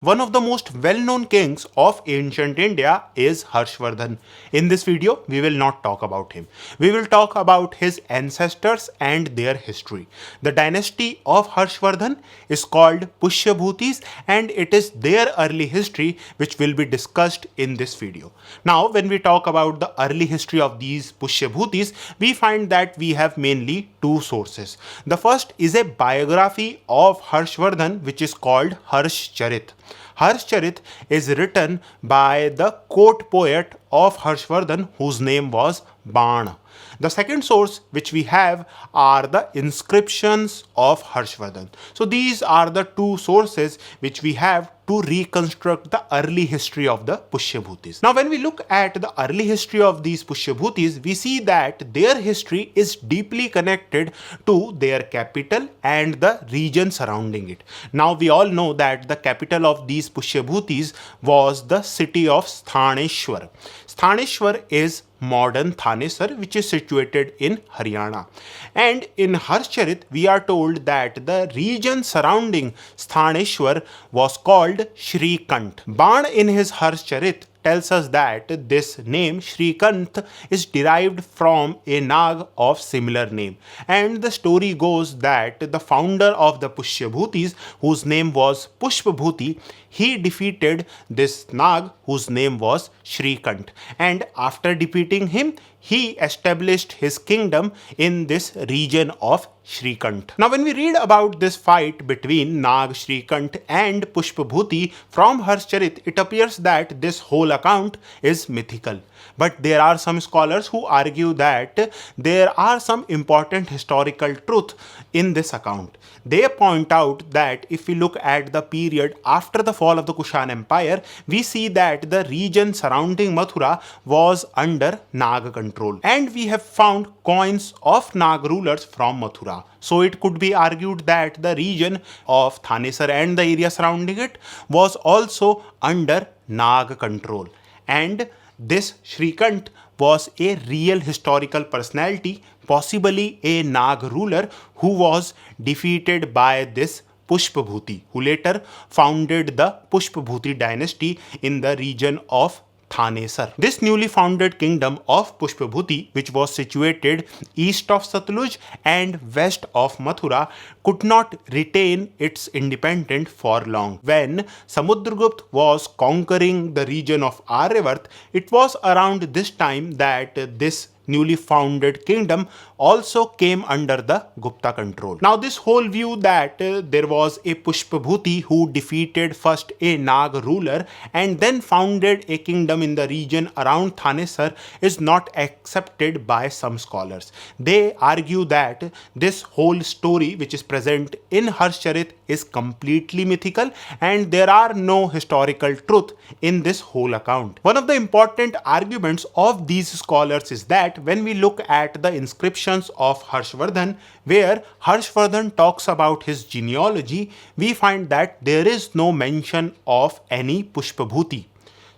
One of the most well-known kings of ancient India is Harshvardhan. In this video, we will not talk about him. We will talk about his ancestors and their history. The dynasty of Harshvardhan is called Pushyabhutis and it is their early history which will be discussed in this video. Now, when we talk about the early history of these Pushyabhutis, we find that we have mainly two sources. The first is a biography of Harshvardhan which is called Harshcharit. Harshcharit is written by the court poet of Harshvardhan whose name was Ban. The second source which we have are the inscriptions of Harshvardhan. So these are the two sources which we have to reconstruct the early history of the Pushyabhutis. Now when we look at the early history of these Pushyabhutis, we see that their history is deeply connected to their capital and the region surrounding it. Now we all know that the capital of these Pushyabhutis was the city of Sthaneshwar. Sthaneshwar is modern Thanesar, which is situated in Haryana. And in Harshcharit, we are told that the region surrounding Sthaneshwar was called Shrikant. Ban in his Harshcharit tells us that this name Shrikant is derived from a Nag of similar name. And the story goes that the founder of the Pushyabhutis, whose name was Pushpabhuti, he defeated this Nag whose name was Shrikant. And after defeating him, he established his kingdom in this region of Shrikant. Now when we read about this fight between Nag, Shrikant and Pushpabhuti from Harshcharit, it appears that this whole account is mythical. But there are some scholars who argue that there are some important historical truth in this account. They point out that if we look at the period after the fall of the Kushan Empire, we see that the region surrounding Mathura was under Nag control. And we have found coins of Nag rulers from Mathura. So it could be argued that the region of Thanesar and the area surrounding it was also under Nag control. And this Shrikant was a real historical personality, possibly a Nag ruler who was defeated by this Pushpabhuti, who later founded the Pushpabhuti dynasty in the region of Thanesar. This newly founded kingdom of Pushpabhuti, which was situated east of Satluj and west of Mathura, could not retain its independence for long. When Samudragupta was conquering the region of Aryavarth, it was around this time that this newly founded kingdom also came under the Gupta control. Now this whole view that there was a Pushpabhuti who defeated first a Nag ruler and then founded a kingdom in the region around Thanesar is not accepted by some scholars. They argue that this whole story which is present in Harshcharit is completely mythical and there are no historical truth in this whole account. One of the important arguments of these scholars is that when we look at the inscriptions of Harshvardhan, where Harshvardhan talks about his genealogy, we find that there is no mention of any Pushpabhuti.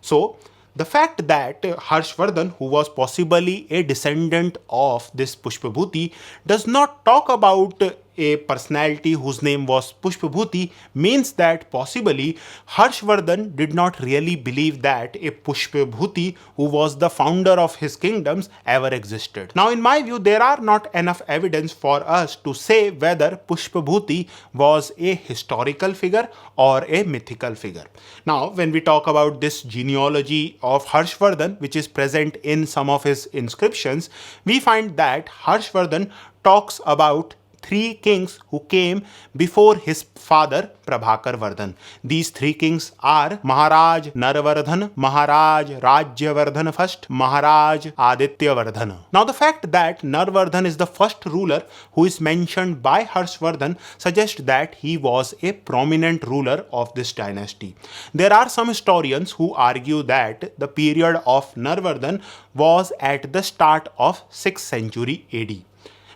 So, the fact that Harshvardhan, who was possibly a descendant of this Pushpabhuti, does not talk about a personality whose name was Pushpabhuti means that possibly Harshvardhan did not really believe that a Pushpabhuti who was the founder of his kingdoms ever existed. Now in my view, there are not enough evidence for us to say whether Pushpabhuti was a historical figure or a mythical figure. Now when we talk about this genealogy of Harshvardhan, which is present in some of his inscriptions, we find that Harshvardhan talks about three kings who came before his father Prabhakar Vardhan. These three kings are Maharaj Narvardhan, Maharaj Rajyavardhan first, Maharaj Adityavardhan. Now the fact that Narvardhan is the first ruler who is mentioned by Harshvardhan suggests that he was a prominent ruler of this dynasty. There are some historians who argue that the period of Narvardhan was at the start of 6th century AD.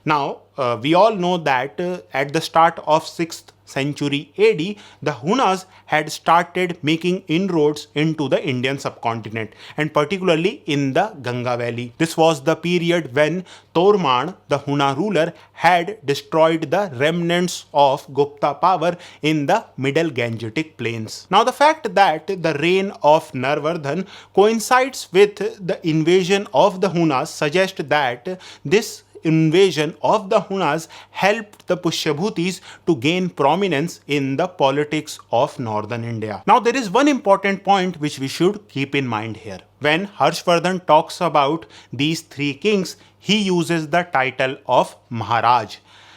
Now, we all know that at the start of 6th century AD, the Hunas had started making inroads into the Indian subcontinent and particularly in the Ganga Valley. This was the period when Torman, the Huna ruler, had destroyed the remnants of Gupta power in the middle Gangetic plains. Now, the fact that the reign of Narvardhan coincides with the invasion of the Hunas suggests that this invasion of the Hunas helped the Pushyabhutis to gain prominence in the politics of northern India. Now, there is one important point which we should keep in mind here. When Harshvardhan talks about these three kings, he uses the title of Maharaj.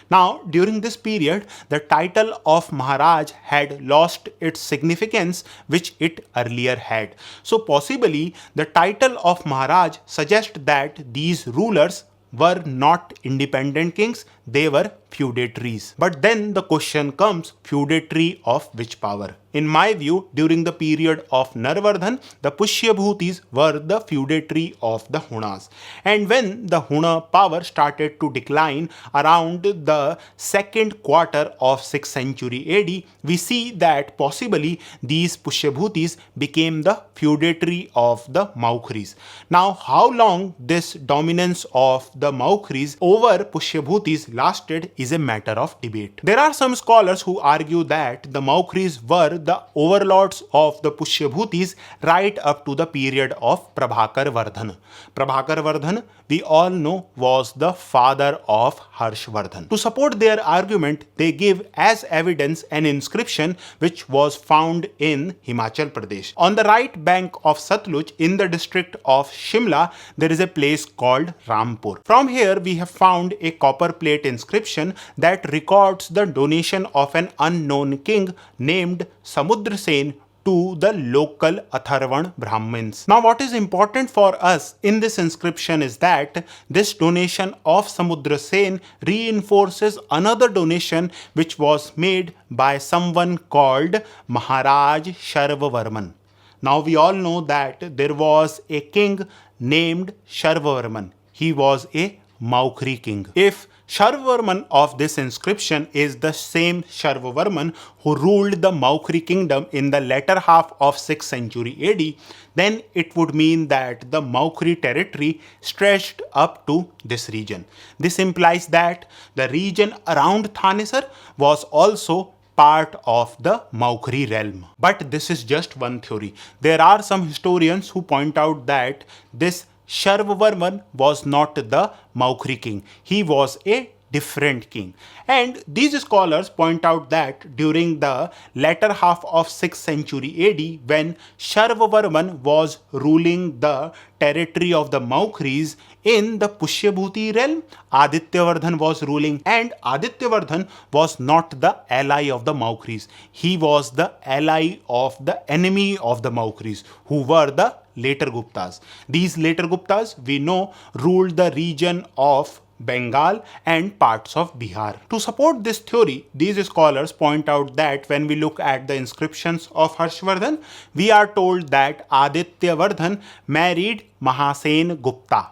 Now, during this period, the title of Maharaj had lost its significance which it earlier had. So, possibly, the title of Maharaj suggests that these rulers were not independent kings, they were feudatories. But then the question comes, feudatory of which power? In my view, during the period of Narvardhan, the Pushyabhutis were the feudatory of the Hunas. And when the Huna power started to decline around the second quarter of 6th century AD, we see that possibly these Pushyabhutis became the feudatory of the Maukhris. Now, how long this dominance of the Maukhris over Pushyabhutis lasted is a matter of debate. There are some scholars who argue that the Maukhris were the overlords of the Pushyabhutis right up to the period of Prabhakar Vardhan. Prabhakar Vardhan, we all know, was the father of Harshvardhan. To support their argument, they give as evidence an inscription which was found in Himachal Pradesh. On the right bank of Satluj in the district of Shimla, there is a place called Rampur. From here, we have found a copper plate inscription that records the donation of an unknown king named Samudrasen to the local Atharvan Brahmins. Now, what is important for us in this inscription is that this donation of Samudrasen reinforces another donation which was made by someone called Maharaj Sharvavarman. Now, we all know that there was a king named Sharvavarman. He was a Maukhri king. If Sharvavarman of this inscription is the same Sharvavarman who ruled the Maukhri kingdom in the latter half of 6th century AD, then it would mean that the Maukhri territory stretched up to this region. This implies that the region around Thanesar was also part of the Maukhri realm. But this is just one theory. There are some historians who point out that this Sharvavarman was not the Maukhri king. He was a different king. And these scholars point out that during the latter half of 6th century AD, when Sharvavarman was ruling the territory of the Maukhris in the Pushyabhuti realm, Adityavardhan was ruling, and Adityavardhan was not the ally of the Maukhris. He was the ally of the enemy of the Maukhris, who were the later Guptas. These later Guptas, we know, ruled the region of Bengal and parts of Bihar. To support this theory, these scholars point out that when we look at the inscriptions of Harshvardhan, we are told that Adityavardhan married Mahasen Gupta.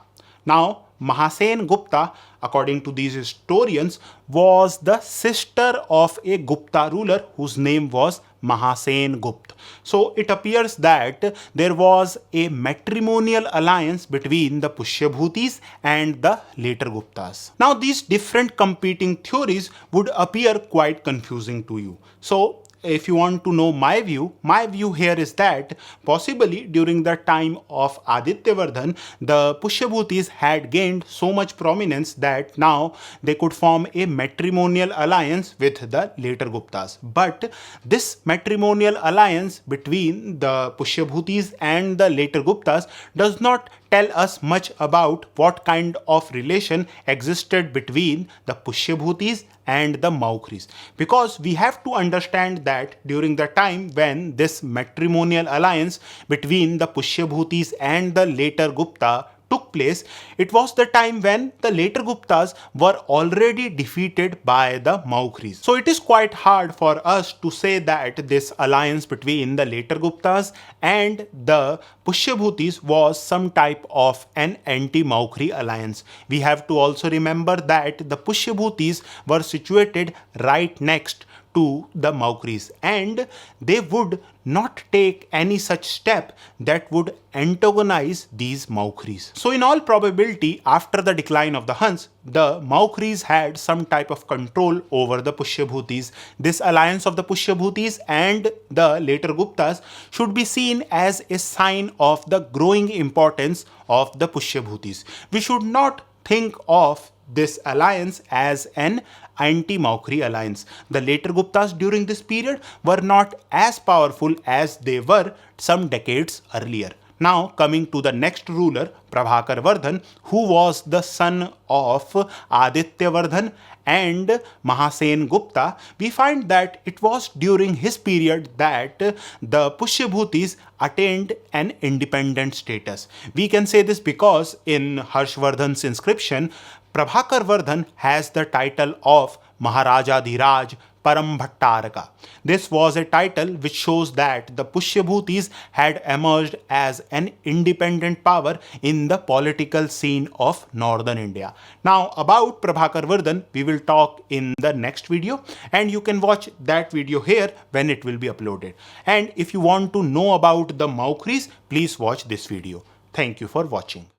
Now, Mahasen Gupta, according to these historians, was the sister of a Gupta ruler whose name was Mahasen Gupta. So it appears that there was a matrimonial alliance between the Pushyabhutis and the later Guptas. Now, these different competing theories would appear quite confusing to you. So if you want to know my view here is that possibly during the time of Adityavardhan, the Pushyabhutis had gained so much prominence that now they could form a matrimonial alliance with the later Guptas. But this matrimonial alliance between the Pushyabhutis and the later Guptas does not tell us much about what kind of relation existed between the Pushyabhutis and the Maukhris, because we have to understand that during the time when this matrimonial alliance between the Pushyabhutis and the later Gupta took place, it was the time when the later Guptas were already defeated by the Maukhris. So it is quite hard for us to say that this alliance between the later Guptas and the Pushyabhutis was some type of an anti-Maukhri alliance. We have to also remember that the Pushyabhutis were situated right next to the Maukris, and they would not take any such step that would antagonize these Maukris. So in all probability, after the decline of the Huns, the Maukris had some type of control over the Pushyabhutis. This alliance of the Pushyabhutis and the later Guptas should be seen as a sign of the growing importance of the Pushyabhutis. We should not think of this alliance as an anti-Maukri alliance. The later Guptas during this period were not as powerful as they were some decades earlier. Now coming to the next ruler, Prabhakar Vardhan, who was the son of Aditya Vardhan and Mahasen Gupta, we find that it was during his period that the Pushyabhutis attained an independent status. We can say this because in Harshvardhan's inscription, Prabhakar Vardhan has the title of Maharaja Dhiraj Param Bhattaraka. This was a title which shows that the Pushyabhutis had emerged as an independent power in the political scene of northern India. Now about Prabhakar Vardhan we will talk in the next video, and you can watch that video here when it will be uploaded. And if you want to know about the Maukris, please watch this video. Thank you for watching.